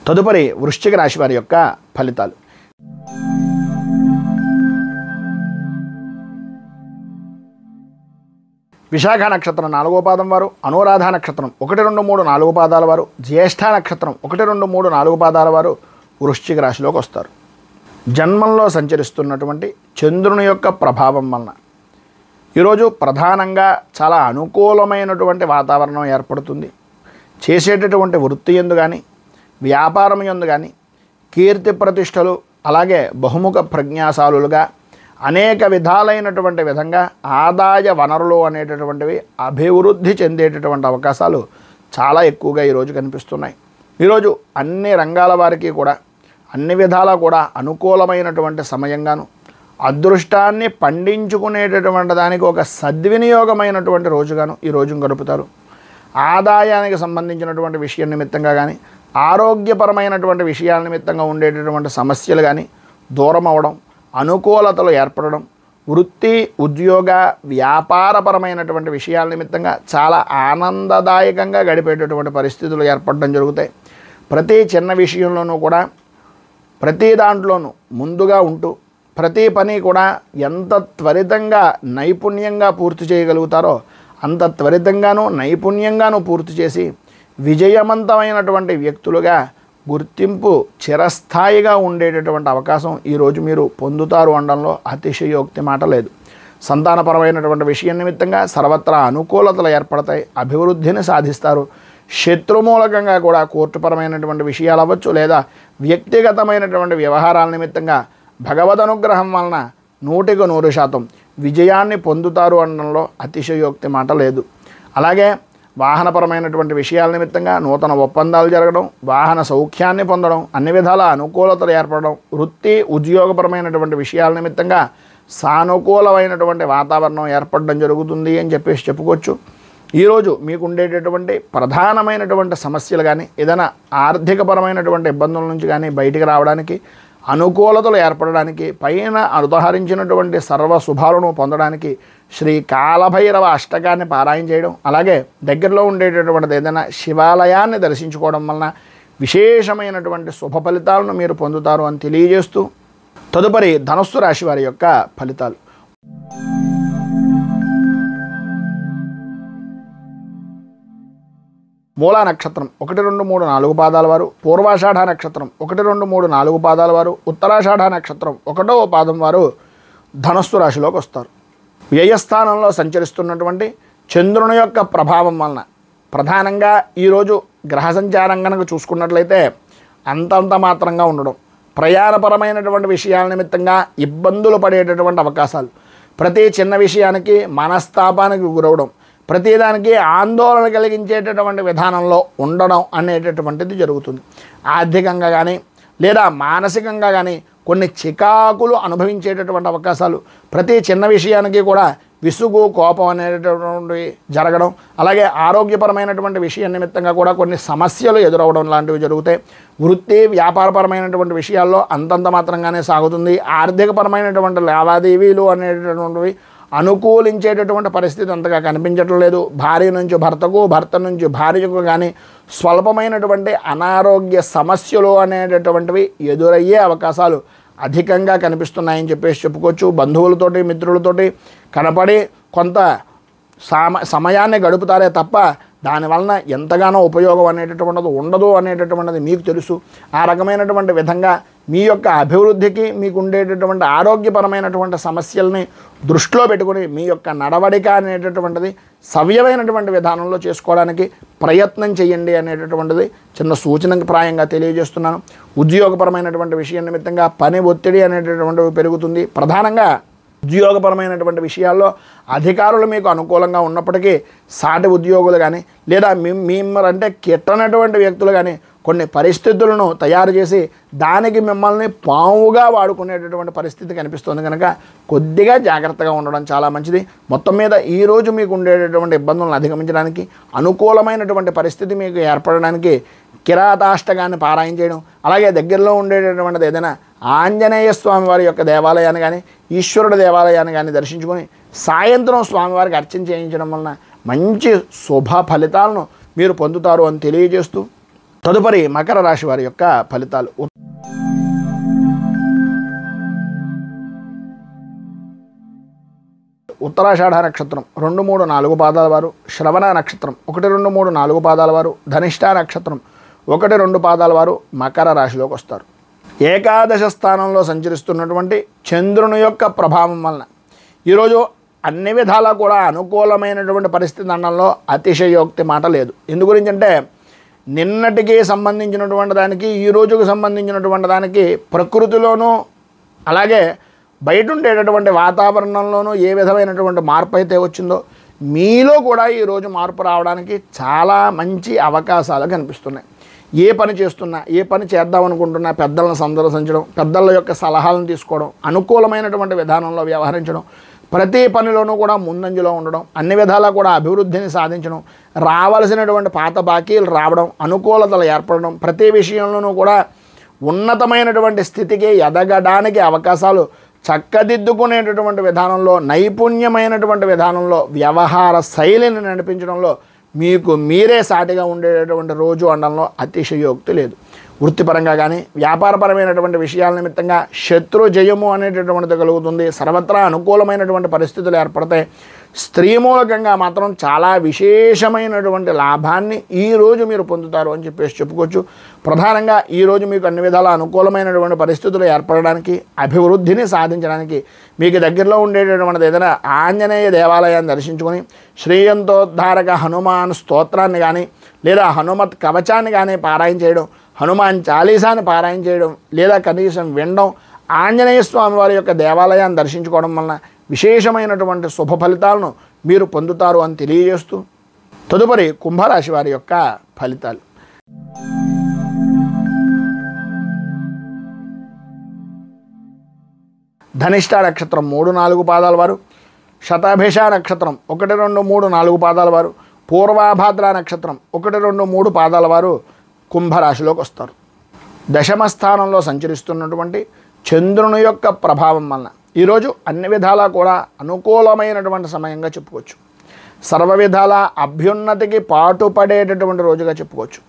Speaker 1: తదుపరి వృశ్చిక రాశి వారి యొక్క ఫలితాలు. విశాఖ నక్షత్రం 4వ పాదం వారు, అనురాధ నక్షత్రం 1, 2, 3, 4 పాదాల వారు, జ్యేష్ఠ నక్షత్రం 1, 2, 3, 4 పాదాల వారు వృశ్చిక రాశిలోకి వస్తారు. జన్మంలో సంచరిస్తున్నటువంటి చంద్రుని యొక్క ప్రభావం వలన ఈరోజు ప్రధానంగా చాలా అనుకూలమైనటువంటి వాతావరణం ఏర్పడుతుంది. చేసేటటువంటి వృత్తి యందు కానీ, వ్యాపారం యందు కానీ కీర్తి ప్రతిష్టలు, అలాగే బహుముఖ ప్రజ్ఞాశాలులుగా అనేక విధాలైనటువంటి విధంగా ఆదాయ వనరులు అనేటటువంటివి అభివృద్ధి చెందేటటువంటి అవకాశాలు చాలా ఎక్కువగా ఈరోజు కనిపిస్తున్నాయి. ఈరోజు అన్ని రంగాల వారికి కూడా అన్ని విధాలా కూడా అనుకూలమైనటువంటి సమయంగాను, అదృష్టాన్ని పండించుకునేటటువంటి దానికి ఒక సద్వినియోగమైనటువంటి రోజుగాను ఈ రోజును గడుపుతారు. ఆదాయానికి సంబంధించినటువంటి విషయం నిమిత్తంగా కానీ, ఆరోగ్యపరమైనటువంటి విషయాల నిమిత్తంగా ఉండేటటువంటి సమస్యలు కానీ దూరం అవ్వడం, అనుకూలతలు ఏర్పడడం, వృత్తి ఉద్యోగ వ్యాపారపరమైనటువంటి విషయాల నిమిత్తంగా చాలా ఆనందదాయకంగా గడిపేటటువంటి పరిస్థితులు ఏర్పడడం జరుగుతాయి. ప్రతి చిన్న విషయంలోనూ కూడా ప్రతి దాంట్లోనూ ముందుగా ఉంటూ ప్రతి పని కూడా ఎంత త్వరితంగా నైపుణ్యంగా పూర్తి చేయగలుగుతారో అంత త్వరితంగానూ నైపుణ్యంగానూ పూర్తి చేసి విజయవంతమైనటువంటి వ్యక్తులుగా గుర్తింపు చిరస్థాయిగా ఉండేటటువంటి అవకాశం ఈరోజు మీరు పొందుతారు అనడంలో అతిశయోక్తి మాట లేదు. సంతానపరమైనటువంటి విషయం నిమిత్తంగా సర్వత్రా అనుకూలతలు ఏర్పడతాయి, అభివృద్ధిని సాధిస్తారు. శత్రుమూలకంగా కూడా కోర్టుపరమైనటువంటి విషయాలు అవ్వచ్చు, లేదా వ్యక్తిగతమైనటువంటి వ్యవహారాల నిమిత్తంగా భగవద్ అనుగ్రహం వలన 100% విజయాన్ని పొందుతారు అనడంలో అతిశయోక్తి మాట లేదు. అలాగే వాహనపరమైనటువంటి విషయాల నిమిత్తంగా నూతన ఒప్పందాలు జరగడం, వాహన సౌఖ్యాన్ని పొందడం, అన్ని విధాల అనుకూలతలు ఏర్పడడం, వృత్తి ఉద్యోగపరమైనటువంటి విషయాల నిమిత్తంగా సానుకూలమైనటువంటి వాతావరణం ఏర్పడడం జరుగుతుంది అని చెప్పేసి చెప్పుకోవచ్చు. ఈరోజు మీకు ఉండేటటువంటి ప్రధానమైనటువంటి సమస్యలు కానీ, ఏదైనా ఆర్థికపరమైనటువంటి ఇబ్బందుల నుంచి కానీ బయటికి రావడానికి, అనుకూలతలు ఏర్పడడానికి, పైన ఉదహరించినటువంటి సర్వ శుభాలను పొందడానికి శ్రీ కాలభైరవ అష్టకాన్ని పారాయణ చేయడం, అలాగే దగ్గరలో ఉండేటటువంటిది ఏదైనా శివాలయాన్ని దర్శించుకోవడం వలన విశేషమైనటువంటి శుభ ఫలితాలను మీరు పొందుతారు అని తెలియజేస్తూ తదుపరి ధనుస్సు రాశి వారి యొక్క ఫలితాలు. మూలా నక్షత్రం 1, 2, 3, 4 పాదాల వారు, పూర్వాషాఢ నక్షత్రం 1, 2, 3, 4 పాదాల వారు, ఉత్తరాషాఢ నక్షత్రం 1వ పాదం వారు ధనుస్సు రాశిలోకి వస్తారు. వ్యయస్థానంలో సంచరిస్తున్నటువంటి చంద్రుని యొక్క ప్రభావం వలన ప్రధానంగా ఈరోజు గ్రహ సంచారం కనుక చూసుకున్నట్లయితే అంతంత మాత్రంగా ఉండడం, ప్రయాణపరమైనటువంటి విషయాల నిమిత్తంగా ఇబ్బందులు పడేటటువంటి అవకాశాలు, ప్రతి చిన్న విషయానికి మనస్తాపానికి గురవడం, ప్రతిదానికి ఆందోళన కలిగించేటటువంటి విధానంలో ఉండడం అనేటటువంటిది జరుగుతుంది. ఆర్థికంగా కానీ లేదా మానసికంగా కానీ కొన్ని చికాకులు అనుభవించేటటువంటి అవకాశాలు, ప్రతి చిన్న విషయానికి కూడా విసుగు కోపం అనేటటువంటివి జరగడం, అలాగే ఆరోగ్యపరమైనటువంటి విషయం నిమిత్తంగా కూడా కొన్ని సమస్యలు ఎదురవడం లాంటివి జరుగుతాయి. వృత్తి వ్యాపారపరమైనటువంటి విషయాల్లో అంతంత మాత్రంగానే సాగుతుంది. ఆర్థికపరమైనటువంటి లావాదేవీలు అనేటటువంటివి అనుకూలించేటటువంటి పరిస్థితి అంతగా కనిపించటం లేదు. భార్య నుంచి భర్తకు, భర్త నుంచి భార్యకు కానీ స్వల్పమైనటువంటి అనారోగ్య సమస్యలు అనేటటువంటివి ఎదురయ్యే అవకాశాలు అధికంగా కనిపిస్తున్నాయని చెప్పేసి చెప్పుకోవచ్చు. బంధువులతోటి మిత్రులతోటి కనపడి కొంత సమయాన్ని గడుపుతారే తప్ప దానివలన ఎంతగానో ఉపయోగం అనేటటువంటిది ఉండదు అనేటటువంటిది మీకు తెలుసు. ఆ రకమైనటువంటి విధంగా మీ యొక్క అభివృద్ధికి, మీకు ఉండేటటువంటి ఆరోగ్యపరమైనటువంటి సమస్యల్ని దృష్టిలో పెట్టుకుని మీ యొక్క నడవడిక అనేటటువంటిది సవ్యమైనటువంటి విధానంలో చేసుకోవడానికి ప్రయత్నం చేయండి అనేటటువంటిది చిన్న సూచనకు ప్రాయంగా తెలియజేస్తున్నాను. ఉద్యోగపరమైనటువంటి విషయం నిమిత్తంగా పని ఒత్తిడి అనేటటువంటివి పెరుగుతుంది. ప్రధానంగా ఉద్యోగపరమైనటువంటి విషయాల్లో అధికారులు మీకు అనుకూలంగా ఉన్నప్పటికీ సాటి ఉద్యోగులు కానీ లేదా మిమ్మల్ని కిట్టనటువంటి వ్యక్తులు కానీ కొన్ని పరిస్థితులను తయారు చేసి దానికి మిమ్మల్ని పావుగా వాడుకునేటటువంటి పరిస్థితి కనిపిస్తుంది. కనుక కొద్దిగా జాగ్రత్తగా ఉండడం చాలా మంచిది. మొత్తం మీద ఈరోజు మీకు ఉండేటటువంటి ఇబ్బందులను అధిగమించడానికి, అనుకూలమైనటువంటి పరిస్థితి మీకు ఏర్పడడానికి కిరాతాష్టకాన్ని పారాయణ చేయడం, అలాగే దగ్గరలో ఉండేటటువంటిది ఏదైనా ఆంజనేయ స్వామి వారి యొక్క దేవాలయాన్ని కానీ ఈశ్వరుడు దేవాలయాన్ని కానీ దర్శించుకొని సాయంత్రం స్వామివారికి అర్చన చేయించడం వలన మంచి శుభ ఫలితాలను మీరు పొందుతారు అని తెలియజేస్తూ తదుపరి మకర రాశి వారి యొక్క ఫలితాలు. ఉత్తరాషాఢ నక్షత్రం 2, 3, 4 పాదాల వారు, శ్రవణ నక్షత్రం 1, 2, 3, 4 పాదాల వారు, ధనిష్ఠ నక్షత్రం 1, 2 పాదాల వారు మకర రాశిలోకి వస్తారు. ఏకాదశ స్థానంలో సంచరిస్తున్నటువంటి చంద్రుని యొక్క ప్రభావం వలన ఈరోజు అన్ని విధాలా కూడా అనుకూలమైనటువంటి పరిస్థితి అనడంలో అతిశయోక్తి మాట లేదు. ఎందు గురించి అంటే నిన్నటికి సంబంధించినటువంటి దానికి ఈ రోజుకు సంబంధించినటువంటి దానికి ప్రకృతిలోనూ అలాగే బయట ఉండేటటువంటి వాతావరణంలోనూ ఏ విధమైనటువంటి మార్పు అయితే వచ్చిందో మీలో కూడా ఈరోజు మార్పు రావడానికి చాలా మంచి అవకాశాలు కనిపిస్తున్నాయి. ఏ పని చేస్తున్నా, ఏ పని చేద్దాం అనుకుంటున్నా పెద్దలను సందర్శించడం, పెద్దల యొక్క సలహాలను తీసుకోవడం, అనుకూలమైనటువంటి విధానంలో వ్యవహరించడం, ప్రతి పనిలోనూ కూడా ముందంజలో ఉండడం, అన్ని విధాలా కూడా అభివృద్ధిని సాధించడం, రావాల్సినటువంటి పాత బాకీలు రావడం, అనుకూలతలు ఏర్పడడం, ప్రతి విషయంలోనూ కూడా ఉన్నతమైనటువంటి స్థితికి ఎదగడానికి అవకాశాలు చక్కదిద్దుకునేటటువంటి విధానంలో, నైపుణ్యమైనటువంటి విధానంలో, వ్యవహార శైలిని నడిపించడంలో మీకు మీరే సాటిగా ఉండేటటువంటి రోజు అనడంలో అతిశయోక్తి లేదు. వృత్తిపరంగా కానీ వ్యాపారపరమైనటువంటి విషయాల నిమిత్తంగా శత్రు జయము అనేటటువంటిది కలుగుతుంది. సర్వత్రా అనుకూలమైనటువంటి పరిస్థితులు ఏర్పడతాయి. స్త్రీ మూలకంగా మాత్రం చాలా విశేషమైనటువంటి లాభాన్ని ఈరోజు మీరు పొందుతారు అని చెప్పేసి చెప్పుకోవచ్చు. ప్రధానంగా ఈరోజు మీకు అన్ని విధాల అనుకూలమైనటువంటి పరిస్థితులు ఏర్పడడానికి, అభివృద్ధిని సాధించడానికి మీకు దగ్గరలో ఉండేటటువంటిది ఏదైనా ఆంజనేయ దేవాలయాన్ని దర్శించుకొని శ్రీయంతోద్ధారక హనుమాన్ స్తోత్రాన్ని కానీ లేదా హనుమత్ కవచాన్ని కానీ పారాయణ చేయడం, హనుమాన్ చాలీసాని పారాయణ చేయడం లేదా కనీసం వినడం, ఆంజనేయ స్వామి వారి యొక్క దేవాలయాన్ని దర్శించుకోవడం వలన విశేషమైనటువంటి శుభ ఫలితాలను మీరు పొందుతారు అని తెలియజేస్తూ తదుపరి కుంభరాశి వారి యొక్క ఫలితాలు. ధనిష్ఠ నక్షత్రం 3, 4 పాదాల వారు, శతభిష నక్షత్రం 1, 2, 3, 4 పాదాల వారు, పూర్వాభాద్ర నక్షత్రం 1, 2, 3 పాదాల వారు కుంభరాశిలోకి వస్తారు. దశమ స్థానంలో సంచరిస్తున్నటువంటి చంద్రుని యొక్క ప్రభావం వలన ఈరోజు అన్ని విధాలా కూడా అనుకూలమైనటువంటి సమయంగా చెప్పుకోవచ్చు. సర్వ విధాల అభ్యున్నతికి పాటుపడేటటువంటి రోజుగా చెప్పుకోవచ్చు.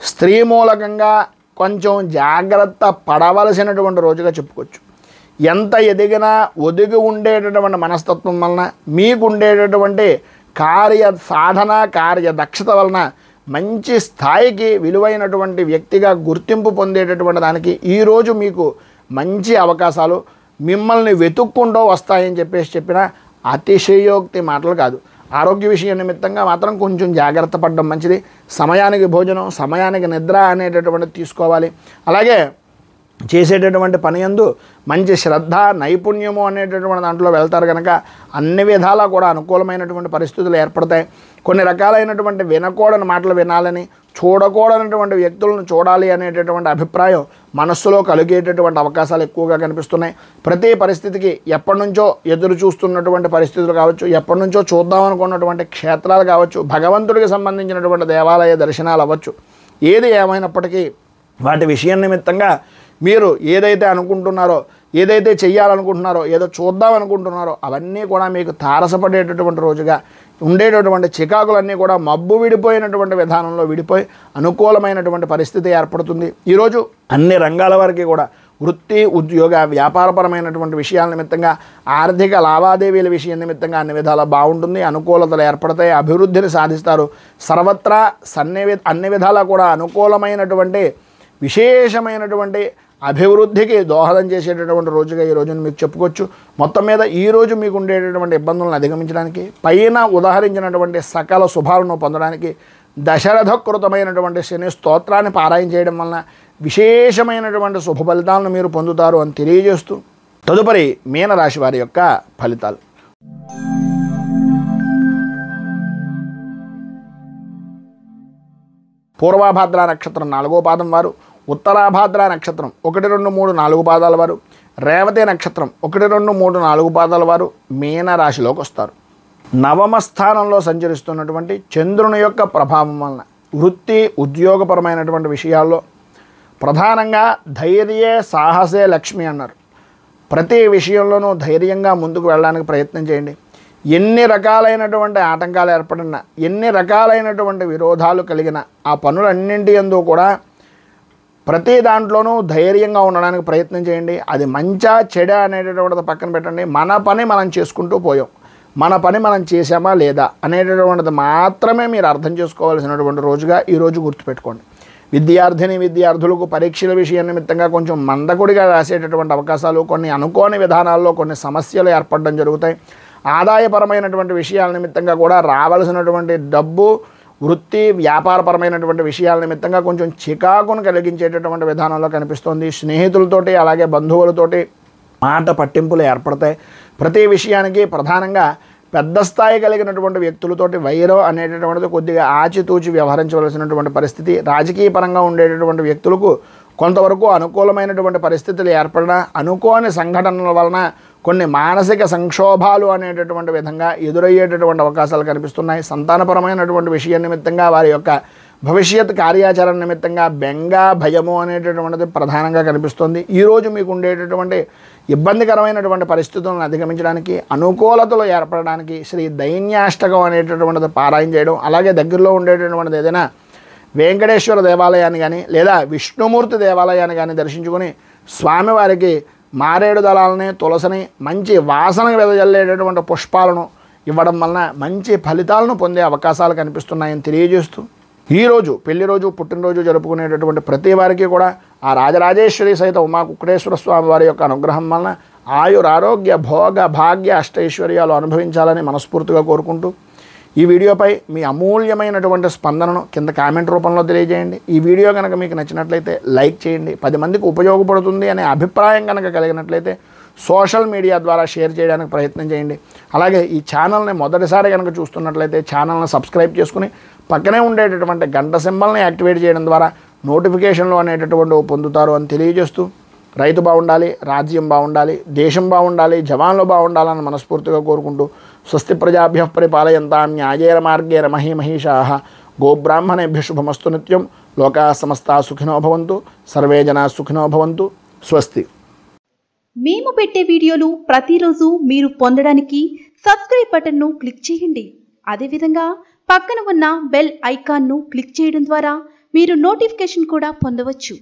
Speaker 1: స్త్రీ మూలకంగా కొంచెం జాగ్రత్త పడవలసినటువంటి రోజుగా చెప్పుకోవచ్చు. ఎంత ఎదిగినా ఒదిగి ఉండేటటువంటి మనస్తత్వం వలన మీకు ఉండేటటువంటి కార్య సాధన, కార్య దక్షత వలన మంచి స్థాయికి విలువైనటువంటి వ్యక్తిగా గుర్తింపు పొందేటటువంటి దానికి ఈరోజు మీకు మంచి అవకాశాలు మిమ్మల్ని వెతుక్కుంటూ వస్తాయని చెప్పిన అతిశయోక్తి మాటలు కాదు. ఆరోగ్య విషయం నిమిత్తంగా మాత్రం కొంచెం జాగ్రత్త పడడం మంచిది. సమయానికి భోజనం, సమయానికి నిద్ర అనేటటువంటిది తీసుకోవాలి. అలాగే చేసేటటువంటి పని యందు మంచి శ్రద్ధ, నైపుణ్యము అనేటటువంటి దాంట్లో వెళ్తారు కనుక అన్ని విధాలా కూడా అనుకూలమైనటువంటి పరిస్థితులు ఏర్పడతాయి. కొన్ని రకాలైనటువంటి వినకూడని మాటలు వినాలని, చూడకూడనటువంటి వ్యక్తులను చూడాలి అనేటటువంటి అభిప్రాయం మనస్సులో కలిగేటటువంటి అవకాశాలు ఎక్కువగా కనిపిస్తున్నాయి. ప్రతి పరిస్థితికి ఎప్పటి నుంచో ఎదురు చూస్తున్నటువంటి పరిస్థితులు కావచ్చు, ఎప్పటి నుంచో చూద్దాం అనుకున్నటువంటి క్షేత్రాలు కావచ్చు, భగవంతుడికి సంబంధించినటువంటి దేవాలయ దర్శనాలు అవ్వచ్చు, ఏది ఏమైనప్పటికీ వాటి విషయం నిమిత్తంగా మీరు ఏదైతే అనుకుంటున్నారో, ఏదైతే చెయ్యాలనుకుంటున్నారో, ఏదో చూద్దాం అనుకుంటున్నారో అవన్నీ కూడా మీకు తారసపడేటటువంటి రోజుగా ఉండేటటువంటి చికాకులన్నీ కూడా మబ్బు విడిపోయినటువంటి విధానంలో విడిపోయి అనుకూలమైనటువంటి పరిస్థితి ఏర్పడుతుంది. ఈరోజు అన్ని రంగాల వారికి కూడా వృత్తి, ఉద్యోగ, వ్యాపారపరమైనటువంటి విషయాల నిమిత్తంగా, ఆర్థిక లావాదేవీల విషయం నిమిత్తంగా అన్ని విధాలా బాగుంటుంది. అనుకూలతలు ఏర్పడతాయి, అభివృద్ధిని సాధిస్తారు. సర్వత్రా అన్ని విధాలా కూడా అనుకూలమైనటువంటి విశేషమైనటువంటి అభివృద్ధికి దోహదం చేసేటటువంటి రోజుగా ఈ రోజును మీకు చెప్పుకోవచ్చు. మొత్తం మీద ఈ రోజు మీకు ఉండేటటువంటి ఇబ్బందులను అధిగమించడానికి, పైన ఉదాహరించినటువంటి సకల శుభాలను పొందడానికి దశరథకృతమైనటువంటి శని స్తోత్రాన్ని పారాయణ చేయడం వలన విశేషమైనటువంటి శుభ ఫలితాలను మీరు పొందుతారు అని తెలియజేస్తూ, తదుపరి మీనరాశి వారి యొక్క ఫలితాలు. పూర్వభాద్ర నక్షత్రం 4వ పాదం వారు, ఉత్తరాభాద్ర నక్షత్రం 1, 2, 3, 4 పాదాల వారు, రేవతి నక్షత్రం 1, 2, 3, 4 పాదాల వారు మీనరాశిలోకి వస్తారు. నవమ స్థానంలో సంచరిస్తున్నటువంటి చంద్రుని యొక్క ప్రభావం వలన వృత్తి ఉద్యోగపరమైనటువంటి విషయాల్లో ప్రధానంగా ధైర్యే సాహసే లక్ష్మి అన్నారు. ప్రతి విషయంలోనూ ధైర్యంగా ముందుకు వెళ్ళడానికి ప్రయత్నం చేయండి. ఎన్ని రకాలైనటువంటి ఆటంకాలు ఏర్పడినా, ఎన్ని రకాలైనటువంటి విరోధాలు కలిగిన ఆ పనులన్నింటి యందు కూడా ప్రతి దాంట్లోనూ ధైర్యంగా ఉండడానికి ప్రయత్నం చేయండి. అది మంచా చెడ అనేటటువంటిది పక్కన పెట్టండి. మన పని మనం చేసుకుంటూ పోయాం, మన పని మనం చేసామా లేదా అనేటటువంటిది మాత్రమే మీరు అర్థం చేసుకోవాల్సినటువంటి రోజుగా ఈరోజు గుర్తుపెట్టుకోండి. విద్యార్థులకు పరీక్షల విషయం నిమిత్తంగా కొంచెం మందకొడిగా రాసేటటువంటి అవకాశాలు, కొన్ని అనుకోని విధానాల్లో కొన్ని సమస్యలు ఏర్పడడం జరుగుతాయి. ఆదాయపరమైనటువంటి విషయాల నిమిత్తంగా కూడా రావాల్సినటువంటి డబ్బు, వృత్తి వ్యాపారపరమైనటువంటి విషయాల నిమిత్తంగా కొంచెం చికాకును కలిగించేటటువంటి విధానంలో కనిపిస్తోంది. స్నేహితులతోటి అలాగే బంధువులతోటి మాట పట్టింపులు ఏర్పడతాయి. ప్రతి విషయానికి ప్రధానంగా పెద్ద స్థాయి కలిగినటువంటి వ్యక్తులతోటి వైరం అనేటటువంటిది కొద్దిగా ఆచితూచి వ్యవహరించవలసినటువంటి పరిస్థితి. రాజకీయ పరంగా ఉండేటటువంటి వ్యక్తులకు కొంతవరకు అనుకూలమైనటువంటి పరిస్థితులు ఏర్పడినా, అనుకోని సంఘటనల వలన కొన్ని మానసిక సంక్షోభాలు అనేటటువంటి విధంగా ఎదురయ్యేటటువంటి అవకాశాలు కనిపిస్తున్నాయి. సంతానపరమైనటువంటి విషయం నిమిత్తంగా వారి యొక్క భవిష్యత్ కార్యాచరణ నిమిత్తంగా బెంగ, భయము అనేటటువంటిది ప్రధానంగా కనిపిస్తుంది. ఈరోజు మీకు ఉండేటటువంటి ఇబ్బందికరమైనటువంటి పరిస్థితులను అధిగమించడానికి, అనుకూలతలు ఏర్పడడానికి శ్రీ దైన్యాష్టకం అనేటటువంటిది పారాయణ చేయడం, అలాగే దగ్గరలో ఉండేటటువంటిది ఏదైనా వెంకటేశ్వర దేవాలయాన్ని కానీ లేదా విష్ణుమూర్తి దేవాలయాన్ని కానీ దర్శించుకొని స్వామివారికి మారేడు దళాలని, తులసిని, మంచి వాసన వెదజల్లేటటువంటి పుష్పాలను ఇవ్వడం వలన మంచి ఫలితాలను పొందే అవకాశాలు కనిపిస్తున్నాయని తెలియజేస్తూ, ఈరోజు పెళ్లి రోజు, పుట్టినరోజు జరుపుకునేటటువంటి ప్రతి వారికి కూడా ఆ రాజరాజేశ్వరి సహిత ఉమా కుక్కటేశ్వర స్వామి వారి యొక్క అనుగ్రహం వలన ఆయురారోగ్య భోగ భాగ్య అష్టైశ్వర్యాలు అనుభవించాలని మనస్ఫూర్తిగా కోరుకుంటూ, ఈ వీడియోపై మీ అమూల్యమైనటువంటి స్పందనను కింద కామెంట్ రూపంలో తెలియజేయండి. ఈ వీడియో కనుక మీకు నచ్చినట్లయితే లైక్ చేయండి. 10 మందికి ఉపయోగపడుతుంది అనే అభిప్రాయం కనుక కలిగినట్లయితే సోషల్ మీడియా ద్వారా షేర్ చేయడానికి ప్రయత్నం చేయండి. అలాగే ఈ ఛానల్ని మొదటిసారి కనుక చూస్తున్నట్లయితే ఛానల్ని సబ్స్క్రైబ్ చేసుకుని పక్కనే ఉండేటటువంటి గంట సింబల్ని యాక్టివేట్ చేయడం ద్వారా నోటిఫికేషన్లు అనేటటువంటివి పొందుతారు అని తెలియజేస్తూ, రైతు బాగుండాలి, రాజ్యం బాగుండాలి, దేశం బాగుండాలి, జవాన్లు బాగుండాలని మనస్ఫూర్తిగా కోరుకుంటూ, స్వస్తి ప్రజాభ్యః పరిపాలయంతాం న్యాయేన మార్గేణ మహీమహీషాః గోబ్రాహ్మణేభ్యః శుభమస్తు నిత్యం. లోకాః సమస్తాః సుఖినో భవంతు, సర్వే జనాః సుఖినో భవంతు. స్వస్తి.
Speaker 2: మేము పెట్టే వీడియోలు ప్రతిరోజు మీరు పొందడానికి సబ్స్క్రైబ్ బటన్ను క్లిక్ చేయండి. అదేవిధంగా పక్కన ఉన్న బెల్ ఐకాన్ను క్లిక్ చేయడం ద్వారా మీరు నోటిఫికేషన్ కూడా పొందవచ్చు.